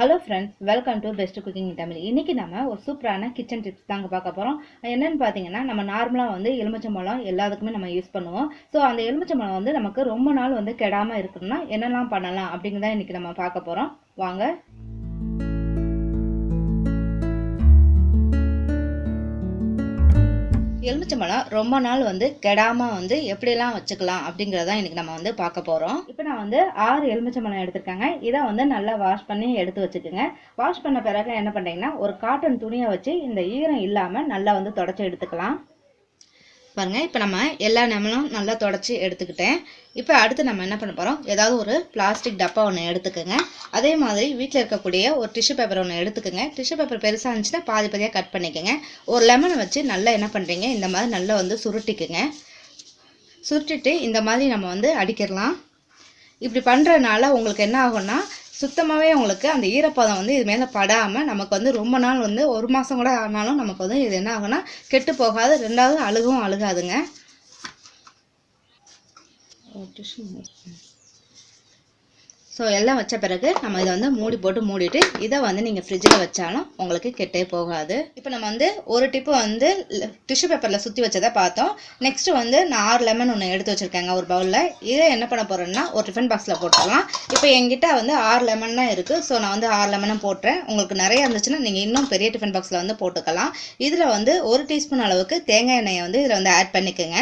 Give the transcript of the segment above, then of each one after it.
Hello friends, welcome to Best Cooking in Tamil. இன்னைக்கு நாம ஒரு சூப்பரான கிச்சன் டிப்ஸ் தாங்க பார்க்க போறோம். என்னன்னு பாத்தீங்கன்னா நம்ம நார்மலா எலுமிச்சம்பழம் எல்லாத்துக்குமே நம்ம யூஸ் பண்ணுவோம். சோ அந்த எலுமிச்சம்பழம் நமக்கு ரொம்ப நாள் கெடாம இருக்கணும்னா என்னெல்லாம் பண்ணலாம் அப்படிங்கறத இன்னைக்கு நம்ம பார்க்க போறோம். வாங்க. எலுமிச்சம்பழம் ரொம்ப நாள் கெடாம எப்படிலாம் வச்சுக்கலாம் அப்படிங்கறத இன்னைக்கு நம்ம பார்க்க போறோம். இப்போ நான் 6 எலுமிச்சம்பழம் எடுத்துருக்காங்க. இதை நல்லா வாஷ் பண்ணி எடுத்து வச்சுக்கோங்க. வாஷ் பண்ண பிறகு என்ன பண்றீங்கன்னா ஒரு காட்டன் துணியை வச்சு இந்த ஈரம் இல்லாம நல்லா தொடச்சி எடுத்துக்கலாம். பாருங்க, இப்போ நம்ம எல்லா லெமனும் நல்லா தொடச்சி எடுத்துக்கிட்டேன். இப்போ அடுத்து நம்ம என்ன பண்ண போறோம், ஏதாவது ஒரு பிளாஸ்டிக் டப்பா ஒன்று எடுத்துக்கோங்க. அதே மாதிரி வீட்டில் இருக்கக்கூடிய ஒரு டிஷ்யூ பேப்பர் ஒன்று எடுத்துக்கோங்க. டிஷ்யூ பேப்பர் பெருசாக இருந்துச்சுன்னா பாதி பாதியாக கட் பண்ணிக்கோங்க. ஒரு லெமனை வச்சு நல்லா என்ன பண்ணுறீங்க, இந்த மாதிரி நல்லா சுருட்டிக்குங்க. சுருட்டிட்டு இந்த மாதிரி நம்ம அடிக்கிடலாம். இப்படி பண்ணுறதுனால உங்களுக்கு என்ன ஆகும்னா சுத்தமாகவே உங்களுக்கு அந்த ஈரப்பதம் இது மேலே படாமல் நமக்கு ரொம்ப நாள் ஒரு மாதம் கூட ஆனாலும் நமக்கு இது என்ன ஆகும்னா கெட்டு போகாது. ரெண்டாவது அழுகாதுங்க. ஸோ எல்லாம் வச்ச பிறகு நம்ம இதை மூடி போட்டு மூடிட்டு இதை நீங்கள் ஃப்ரிட்ஜில் வச்சாலும் உங்களுக்கு கெட்டே போகாது. இப்போ நம்ம ஒரு டிப்பு டிஷ்யூ பேப்பரில் சுற்றி வச்சதை பார்த்தோம். நெக்ஸ்ட்டு நான் 6 லெமன் ஒன்று எடுத்து வச்சுருக்கேங்க ஒரு பவுலில். இதை என்ன பண்ண போகிறேன்னா ஒரு டிஃபன் பாக்ஸில் போட்டுடலாம். இப்போ என்கிட்ட 6 லெமன் தான் இருக்குது. ஸோ நான் 6 லெமனும் போட்டுறேன். உங்களுக்கு நிறைய இருந்துச்சுன்னா நீங்கள் இன்னும் பெரிய டிஃபன் பாக்ஸில் போட்டுக்கலாம். இதில் 1 டீஸ்பூன் அளவுக்கு தேங்காய் எண்ணெயை இதில் ஆட் பண்ணிக்கோங்க.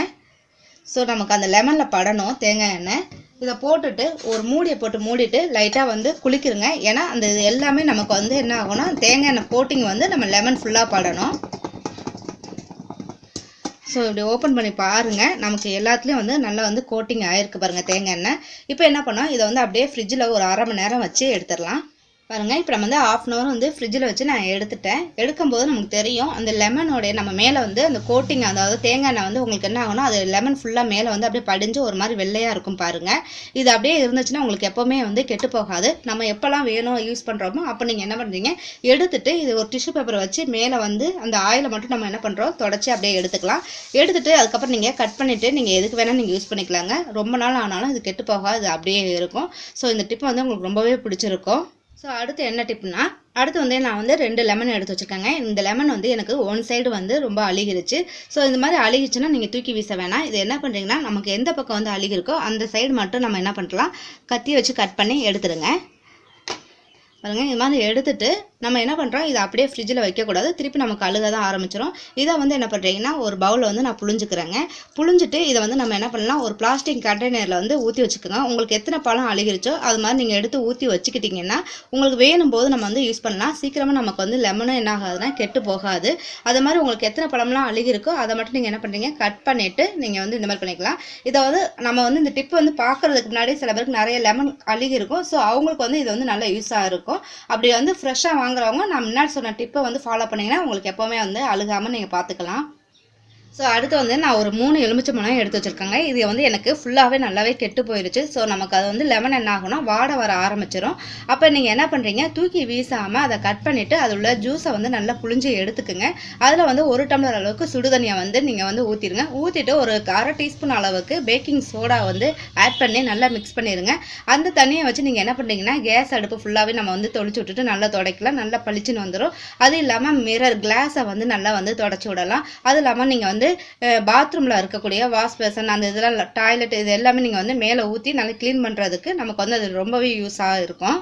ஸோ நமக்கு அந்த லெமனில் படணும் தேங்காய் எண்ணெய். இதை போட்டுட்டு ஒரு மூடியை போட்டு மூடிட்டு லைட்டாக குளிக்கிருங்க. ஏன்னா அந்த இது எல்லாமே நமக்கு என்ன ஆகும்னா தேங்காய் எண்ணெய் கோட்டிங் நம்ம லெமன் ஃபுல்லாக படணும். ஸோ இப்படி ஓப்பன் பண்ணி பாருங்கள், நமக்கு எல்லாத்துலேயும் நல்லா கோட்டிங் ஆகிருக்கு பாருங்கள் தேங்காய் எண்ணெய். இப்போ என்ன பண்ணோம், இதை அப்படியே ஃப்ரிட்ஜில் ஒரு அரை மணி நேரம் வச்சு எடுத்துடலாம். பாருங்கள், இப்போ நம்ம 1/2 hour ஃப்ரிட்ஜில் வச்சு நான் எடுத்துட்டேன். எடுக்கும்போது நமக்கு தெரியும் அந்த லெமனோடைய நம்ம மேலே அந்த கோட்டிங், அதாவது தேங்காய் எண்ணெய் உங்களுக்கு என்ன ஆகும்னா அது லெமன் ஃபுல்லாக மேலே அப்படியே படிஞ்சு ஒரு மாதிரி வெள்ளையாக இருக்கும் பாருங்கள். இது அப்படியே இருந்துச்சுன்னா உங்களுக்கு எப்போவுமே கெட்டு போகாது. நம்ம எப்போல்லாம் வேணும் யூஸ் பண்ணுறோமோ அப்போ நீங்கள் என்ன பண்ணுறீங்க, எடுத்துட்டு இது ஒரு டிஷ்யூ பேப்பரை வச்சு மேலே அந்த ஆயிலை மட்டும் நம்ம என்ன பண்ணுறோம் தொடச்சி அப்படியே எடுத்துக்கலாம். எடுத்துட்டு அதுக்கப்புறம் நீங்கள் கட் பண்ணிவிட்டு நீங்கள் எதுக்கு வேணால் நீங்கள் யூஸ் பண்ணிக்கலாங்க. ரொம்ப நாள் ஆனாலும் இது கெட்டு போகாது, இது அப்படியே இருக்கும். ஸோ இந்த டிப் உங்களுக்கு ரொம்பவே பிடிச்சிருக்கும். ஸோ அடுத்து என்ன டிப்னா, அடுத்து நான் 2 லெமன் எடுத்து வச்சுருக்கேங்க. இந்த லெமன் எனக்கு ஒன் சைடு ரொம்ப அழுகிருச்சு. ஸோ இந்த மாதிரி அழுகிச்சுன்னா நீங்கள் தூக்கி வீச வேணாம். இது என்ன பண்ணுறீங்கன்னா நமக்கு எந்த பக்கம் அழுகிருக்கோ அந்த சைடு மட்டும் நம்ம என்ன பண்ணலாம், கத்தி வச்சு கட் பண்ணி எடுத்துடுங்க. பாருங்க, இது மாதிரி எடுத்துட்டு நம்ம என்ன பண்ணுறோம், இதை அப்படியே ஃப்ரிட்ஜில் வைக்கக்கூடாது. திருப்பி நமக்கு அழுக தான் ஆரம்பிச்சிடும். இதை என்ன பண்ணுறீங்கன்னா ஒரு பவுலில் நான் புழிஞ்சுக்கிறேங்க. புழிஞ்சிட்டு இதை நம்ம என்ன பண்ணலாம், ஒரு பிளாஸ்டிக் கண்டெய்னரில் ஊற்றி வச்சுக்கோங்க. உங்களுக்கு எத்தனை பழம் அழுகிருச்சோ அது மாதிரி நீங்கள் எடுத்து ஊற்றி வச்சுக்கிட்டிங்கன்னா உங்களுக்கு வேணும் போது நம்ம யூஸ் பண்ணலாம். சீக்கிரமாக நமக்கு லெமனும் என்ன ஆகாதுன்னா கெட்டு போகாது. அது மாதிரி உங்களுக்கு எத்தனை பழம்லாம் அழுகிருக்கோ அதை மட்டும் நீங்கள் என்ன பண்ணுறீங்க, கட் பண்ணிவிட்டு நீங்கள் இந்த மாதிரி பண்ணிக்கலாம். இதை நம்ம இந்த டிப் பார்க்குறதுக்கு முன்னாடி சில பேருக்கு நிறைய லெமன் அழுகிருக்கும். ஸோ அவங்களுக்கு இது நல்லா யூஸாக இருக்கும். அப்படி ஃப்ரெஷ்ஷாக வாங்குறவங்க நான் முன்னாடி சொன்ன டிப்பை ஃபாலோ பண்ணிங்கன்னா உங்களுக்கு எப்போவுமே அழுகாமல் நீங்கள் பார்த்துக்கலாம். ஸோ அடுத்து நான் ஒரு 3 எலுமிச்சம்பழம் எடுத்து வச்சுருக்கேங்க. இது எனக்கு ஃபுல்லாகவே நல்லாவே கெட்டு போயிடுச்சு. ஸோ நமக்கு அது லெமன் என்ன ஆகும்னா வாட வர ஆரம்பிச்சிடும். அப்போ நீங்கள் என்ன பண்ணுறீங்க, தூக்கி வீசாமல் அதை கட் பண்ணிவிட்டு அதில் உள்ள ஜூஸை நல்லா புழிஞ்சு எடுத்துக்குங்க. அதில் 1 டம்ளர் அளவுக்கு சுடுதண்ணியை நீங்கள் ஊற்றிடுங்க. ஊற்றிட்டு ஒரு 1/2 டீஸ்பூன் அளவுக்கு பேக்கிங் சோடா ஆட் பண்ணி நல்லா மிக்ஸ் பண்ணிடுங்க. அந்த தண்ணியை வச்சு நீங்கள் என்ன பண்ணுறீங்கன்னா கேஸ் அடுப்பு ஃபுல்லாகவே நம்ம தொளிச்சு விட்டுட்டு நல்லா துடைக்கலாம். நல்லா பளிச்சுன்னு வந்துடும். அது இல்லாமல் மிரர் கிளாஸை நல்லா தொடச்சி விடலாம். அது இல்லாமல் நீங்கள் பாத்ரூம்ல இருக்கக்கூடிய வாஷ் பேசன் அந்த இதெல்லாம் டாய்லெட் இது எல்லாமே நீங்க மேலே ஊற்றி நல்லா க்ளீன் பண்றதுக்கு நமக்கு அது ரொம்பவே யூஸாக இருக்கும்.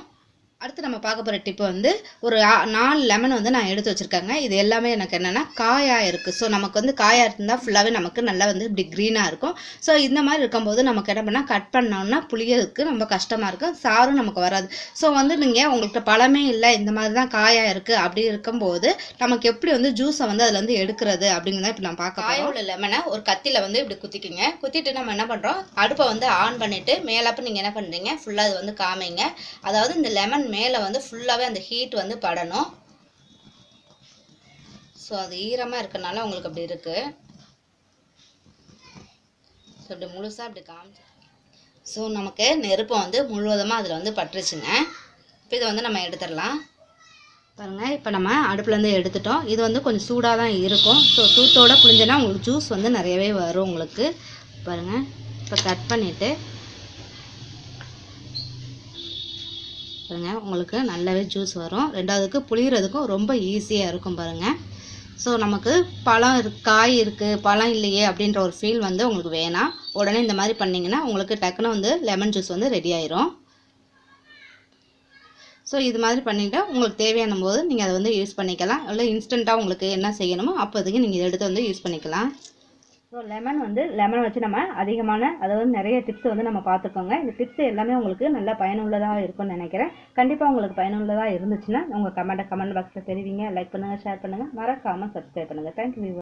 அடுத்து நம்ம பார்க்க போகிற டிப்பு ஒரு 4 லெமன் நான் எடுத்து வச்சுருக்கேங்க. இது எல்லாமே எனக்கு என்னென்னா காயாக இருக்குது. ஸோ நமக்கு காயாக இருந்தால் ஃபுல்லாகவே நமக்கு நல்லா இப்படி க்ரீனாக இருக்கும். ஸோ இந்த மாதிரி இருக்கும்போது நமக்கு என்ன பண்ணால் கட் பண்ணோம்னா புளியறதுக்கு ரொம்ப கஷ்டமாக இருக்கும். சாரும் நமக்கு வராது. ஸோ நீங்கள் உங்கள்கிட்ட பழமே இல்லை, இந்த மாதிரி தான் காயாக இருக்குது அப்படி இருக்கும்போது நமக்கு எப்படி ஜூஸை அதில் எடுக்கிறது அப்படிங்கிறத இப்போ நம்ம பார்க்க காய உள்ள லெமனை ஒரு கத்தியில் இப்படி குத்திக்கிங்க. குத்திட்டு நம்ம என்ன பண்ணுறோம், அடுப்பை ஆன் பண்ணிவிட்டு மேலப்போ நீங்கள் என்ன பண்ணுறீங்க ஃபுல்லாக இது காமிங்க. அதாவது இந்த லெமன் மேலே ஃபுல்லாகவே அந்த ஹீட் படணும். ஸோ அது ஈரமாக இருக்கனால உங்களுக்கு அப்படி இருக்குது. ஸோ அப்படி முழுசாக அப்படி காமிச்சு, ஸோ நமக்கு நெருப்பு முழுவதுமாக அதில் பட்டுருச்சுங்க. இப்போ இதை நம்ம எடுத்துடலாம். பாருங்கள், இப்போ நம்ம அடுப்புலேருந்து எடுத்துட்டோம். இது கொஞ்சம் சூடாக தான் இருக்கும். ஸோ சூட்டோடு புளிஞ்சனா உங்களுக்கு ஜூஸ் நிறையவே வரும் உங்களுக்கு. பாருங்கள், இப்போ கட் பண்ணிவிட்டு பாருங்கள் உங்களுக்கு நல்லாவே ஜூஸ் வரும். ரெண்டாவதுக்கு புளியறதுக்கும் ரொம்ப ஈஸியாக இருக்கும் பாருங்கள். ஸோ நமக்கு பழம் காய் இருக்குது பழம் இல்லையே அப்படின்ற ஒரு ஃபீல் வந்து உங்களுக்கு வேணாம். உடனே இந்த மாதிரி பண்ணிங்கன்னா உங்களுக்கு டக்குன்னு வந்து லெமன் ஜூஸ் வந்து ரெடி ஆயிரும். ஸோ இது மாதிரி பண்ணிவிட்டு உங்களுக்கு தேவையான போது நீங்கள் அதை வந்து யூஸ் பண்ணிக்கலாம். இல்லை இன்ஸ்டண்ட்டாக உங்களுக்கு என்ன செய்யணுமோ அப்போதைக்கு நீங்கள் இதை எடுத்து வந்து யூஸ் பண்ணிக்கலாம். ஸோ லெமன் வச்சு நம்ம அதிகமான அதாவது நிறைய டிப்ஸ் வந்து நம்ம பார்த்துக்கோங்க. இந்த டிப்ஸ் எல்லாமே உங்களுக்கு நல்லா பயனுள்ளதாக இருக்கும்னு நினைக்கிறேன். கண்டிப்பாக உங்களுக்கு பயனுள்ளதாக இருந்துச்சுன்னா உங்கள் கமெண்ட் பாக்ஸில் தெரிவிங்க. லைக் பண்ணுங்கள், ஷேர் பண்ணுங்கள், மறக்காமல் சப்ஸ்கிரைப் பண்ணுங்கள். தேங்க்யூ.